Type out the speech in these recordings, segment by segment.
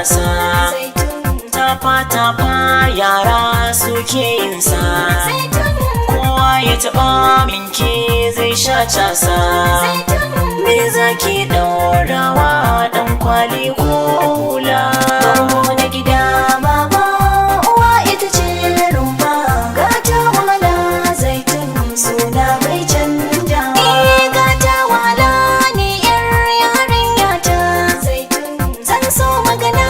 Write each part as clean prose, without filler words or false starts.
gasa, tafa-tafa yara suke yinsa, kowa ya taɓa minke zai sha casa. Me zaki ɗaurawa ɗan kwali ko hula? Bango na gida baba, uwa ita ce rumfa, gata wala zaitun suna bai canja. Gata wala ne yar yarinya ta zaitun, zan so magana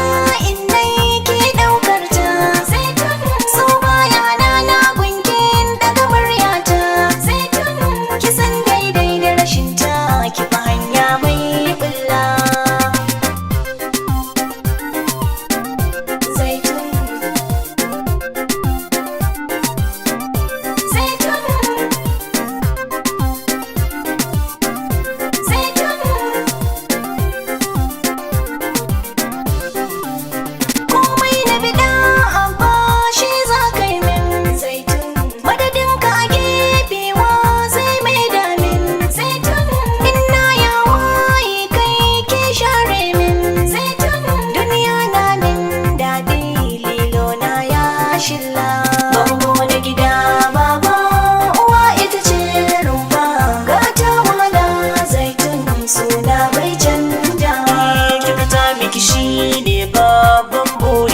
in nai ke ɗaukar ta zaitun, so baya na gunkin daga muryata zaitun, kisan daidai da rashin ta ki fa hanya mai bulla. Bango na gida baba, uwa ita ce rumfa, gata wala zaitun suna bai canja. Kyautata miki shi ne babban buri.